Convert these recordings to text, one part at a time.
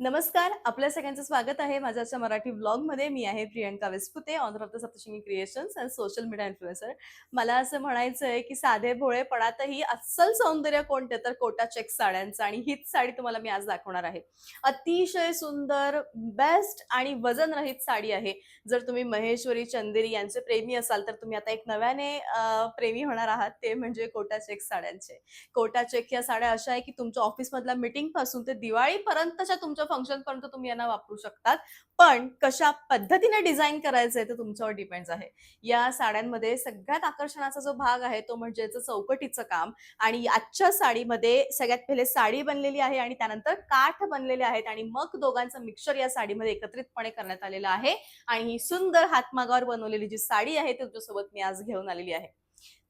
नमस्कार, आपल्या सगळ्यांचं स्वागत आहे माझ्या आजच्या मराठी व्लॉगमध्ये. मी आहे Priyanka Vispute, honour of the Saptashrungi creations and social media influencer. मला असं म्हणायचं आहे, की साधे भोळेपणातही अस्सल सौंदर्य कोणते तर कोटा चेक साड्यांचं, आणि हीच साडी तुम्हाला मी आज दाखवणार आहे. अतिशय सुंदर, बेस्ट आणि वजनरहित साडी आहे. जर तुम्ही महेश्वरी, चंदेरी यांचे प्रेमी असाल, तर तुम्ही आता एक नव्याने प्रेमी होणार आहात, ते म्हणजे कोटा चेक साड्यांचे. कोटा चेक या साड्या अशा आहे, की तुमच्या ऑफिसमधल्या मीटिंगपासून ते दिवाळीपर्यंतच्या तुमच्या फंक्शनपर्यंत तुम्ही यांना वापरू शकतात. पण कशा पद्धतीने डिझाइन करायचं आहे ते तुमच्यावर डिपेंड्स आहे. या साड्यांमध्ये सगळ्यात आकर्षणाचा जो भाग आहे तो म्हणजे याचं चौकटीचं काम. आणि आजच्या साडीमध्ये सगळ्यात पहिले साडी बनलेली आहे आणि त्यानंतर काठ बनलेले आहेत आणि मग दोघांचं मिक्सचर या साडीमध्ये एकत्रितपणे करण्यात आलेलं आहे. आणि ही सुंदर हातमागावर बनवलेली जी साडी आहे ती तुमच्यासोबत मी आज घेऊन आलेली आहे.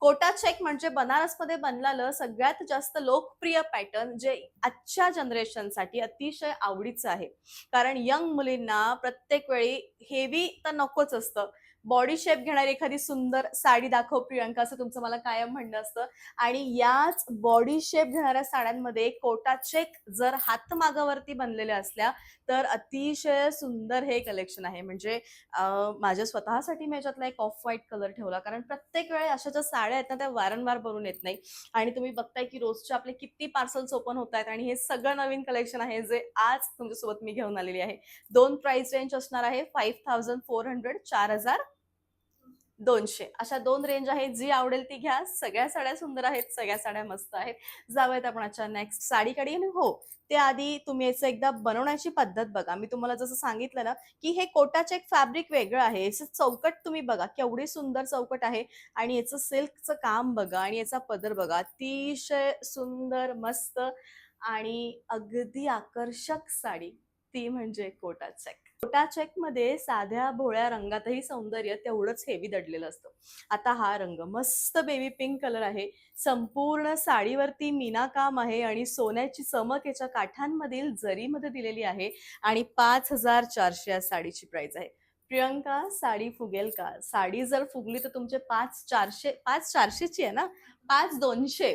कोटा चेक म्हणजे बनारसमध्ये बनलेलं सगळ्यात जास्त लोकप्रिय पॅटर्न, जे आजच्या जनरेशनसाठी अतिशय आवडीचं आहे. कारण यंग मुलींना प्रत्येक वेळी हेवी तर नकोच असतं. बॉडी शेप घेणारी एखादी सुंदर साडी दाखव प्रियंका, असं तुमचं मला कायम म्हणणं असतं. आणि याच बॉडी शेप घेणाऱ्या साड्यांमध्ये कोटा चेक जर हातमागावरती बनलेल्या असल्या तर अतिशय सुंदर हे कलेक्शन आहे. म्हणजे माझ्या स्वतःसाठी मी याच्यातला एक ऑफ व्हाईट कलर ठेवला, कारण प्रत्येक वेळी अशा ज्या साड्या आहेत ना त्या वारंवार बनून येत नाही. आणि तुम्ही बघताय की रोजचे आपले किती पार्सल्स ओपन होत आहेत, आणि हे सगळं नवीन कलेक्शन आहे जे आज तुमच्यासोबत मी घेऊन आलेली आहे. दोन प्राइस रेंज असणार आहे, 5400, 4200 अशा दोन रेंज आहेत. जी आवडेल ती घ्या. सगळ्या साड्या सुंदर आहेत, सगळ्या साड्या मस्त आहेत. जाऊयात आपण आजच्या नेक्स्ट साडीकडे. आणि हो, त्याआधी तुम्ही याचं एकदा बनवण्याची पद्धत बघा. मी तुम्हाला जसं सांगितलं ना, की हे कोटा चेक फॅब्रिक वेगळं आहे. याचं चौकट तुम्ही बघा, केवढी सुंदर चौकट आहे. आणि याचं सिल्कचं काम बघा आणि याचा पदर बघा. अतिशय सुंदर, मस्त आणि अगदी आकर्षक साडी, ती म्हणजे कोटा चेक. कोटा चेकमध्ये साध्या भोळ्या रंगातही सौंदर्य तेवढंच हेवी दडलेलं असतं. आता हा रंग मस्त बेबी पिंक कलर आहे. संपूर्ण साडीवरती मीना काम आहे आणि सोन्याची चमक याच्या काठांमधील जरीमध्ये दिलेली आहे. आणि 5400 या साडीची प्राइस आहे. प्रियंका, साडी फुगेल का? साडी जर फुगली तर तुमचे 5400, 5400ची आहे ना, 5200,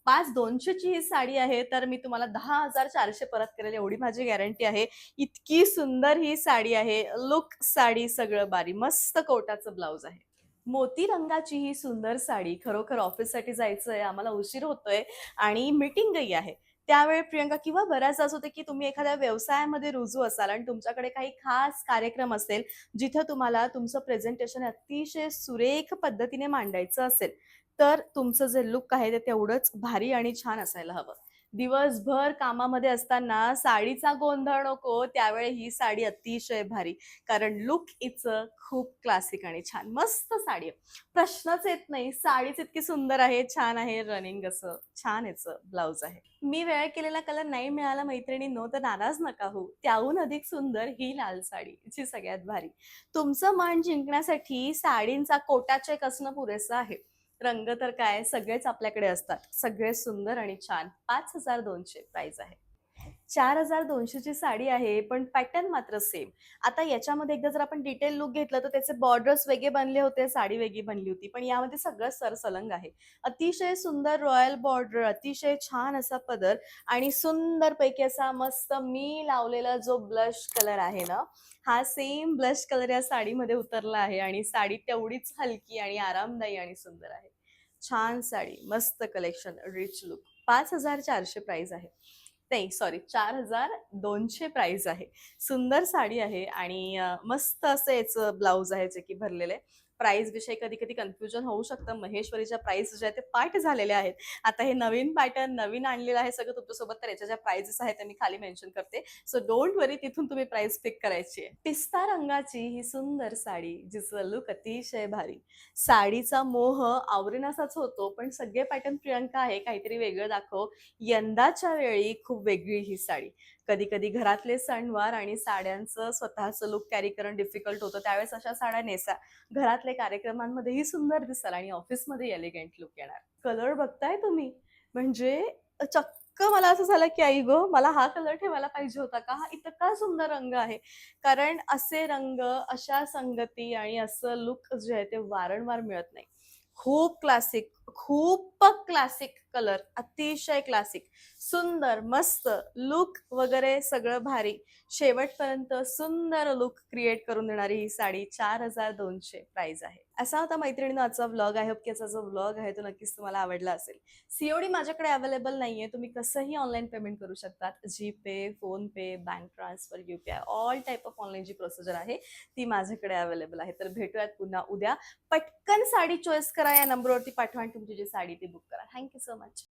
5200ची ही साडी आहे, तर मी तुम्हाला 10,400 परत करेल एवढी माझी गॅरंटी आहे. इतकी सुंदर ही साडी आहे. लुक, साडी सगळं बारी. मस्त कोटाचं ब्लाउज आहे. मोती रंगाची ही सुंदर साडी. खरोखर ऑफिससाठी जायचंय, आम्हाला उशीर होतोय आणि मीटिंगही आहे. त्यावेळी प्रियंका, किंवा बऱ्याचदा असं होतं की तुम्ही एखाद्या व्यवसायामध्ये रुजू असाल आणि तुमच्याकडे काही खास कार्यक्रम असेल, जिथं तुम्हाला तुमचं प्रेझेंटेशन अतिशय सुरेख पद्धतीने मांडायचं असेल, तर तुमचं जे लुक आहे ते तेवढंच भारी आणि छान असायला हवं. दिवसभर कामामध्ये असताना साडीचा गोंधळ नको, त्यावेळी ही साडी अतिशय भारी. कारण लुक इचं खूप क्लासिक आणि छान. मस्त साडी आहे. प्रश्नच येत नाही. साडीच इतकी सुंदर आहे, छान आहे, रनिंग असं छान याचं ब्लाउज आहे. मी वेळ केलेला कलर नाही मिळाला मैत्रिणींनो, तर नाराज नका होऊ. त्याहून अधिक सुंदर ही लाल साडी, जी सगळ्यात भारी. तुमचं मन जिंकण्यासाठी साडींचा कोटा चेक असणं पुरेसं आहे. रंग तर काय, सगळेच आपल्याकडे असतात. सगळे सुंदर आणि छान. 5200 प्राइस आहे. 4200 ची साडी आहे, पण पॅटर्न मात्र सेम. आता याच्यामध्ये एकदा जर आपण डिटेल लुक घेतलं तर त्याचे बॉर्डर्स वेगळे बनले होते, साडी वेगळी बनली होती. पण यामध्ये सगळं सरसलंग आहे. अतिशय सुंदर रॉयल बॉर्डर, अतिशय छान असा पदर आणि सुंदरपैकी असा मस्त मी लावलेला जो ब्लश कलर आहे ना, हा सेम ब्लश कलर या साडीमध्ये उतरला आहे. आणि साडी तेवढीच हलकी आणि आरामदायी आणि सुंदर आहे. छान साडी, मस्त कलेक्शन, रिच लुक. 5400 प्राइस आहे. नाही, सॉरी, 4200 प्राइस आहे. सुंदर साडी आहे आणि मस्त असं याचं ब्लाउज आहे जे की भरलेलं आहे. प्राइस विषयी कधी-कधी कन्फ्युजन होऊ शकतं. महेश्वरीच्या प्राइस ज्या आहेत ते पाठ झालेल्या आहेत. आता हे नवीन पॅटर्न नवीन आणलेलं आहे सगळं तुमच्यासोबत, तर याच्या ज्या प्राइसेस आहेत त्या मी खाली मेन्शन करते. सो डोंट वरी, तिथून तुम्ही प्राइस पिक करायची आहे. पिस्ता रंगाची ही सुंदर साडी, जिचं लुक अतिशय भारी. साडीचा मोह आवरेनासाच होतो, पण सगळे पॅटर्न प्रियंका आहे, काहीतरी वेगळं दाखव. यंदाच्या वेळी खूप वेगळी ही साडी. कधी-कधी घरातले सणवार आणि साड्यांचं स्वतःचं लुक कॅरी करणं डिफिकल्ट होतं. त्यावेळेस अशा साड्या नेसा. घरातल्या कार्यक्रमांमध्येही सुंदर दिसाल आणि ऑफिसमध्ये एलिगंट लुक येणार. कलर बघताय तुम्ही? म्हणजे चक्क मला असं झालं की आई गं, मला हा कलर ठेवायला पाहिजे होता का? हा इतका सुंदर रंग आहे. कारण असे रंग, अशा संगती आणि असं लुक जे आहे ते वारंवार मिळत नाही. खूप क्लासिक, खूप क्लासिक कलर, अतिशय क्लासिक, सुंदर, मस्त लुक वगैरे सगळं भारी. शेवटपर्यंत सुंदर लुक क्रिएट करून देणारी ही साडी 4,200 प्राइस आहे. असा होता मैत्रिणींनो आजचा व्लॉग. आय होप की आजचा जो व्लॉग आहे तो नक्कीच तुम्हाला आवडला असेल. सीओडी माझ्याकडे अवेलेबल नाहीये. तुम्ही कसंही ऑनलाईन पेमेंट करू शकतात. GPay, PhonePe, bank transfer, UPI all type of online जी प्रोसिजर आहे ती माझ्याकडे अवेलेबल आहे. तर भेटूयात पुन्हा उद्या. पटकन साडी चॉईस करा, या नंबरवरती पाठवा आणि तुमची जी साडी ती बुक करा. Thank you so much.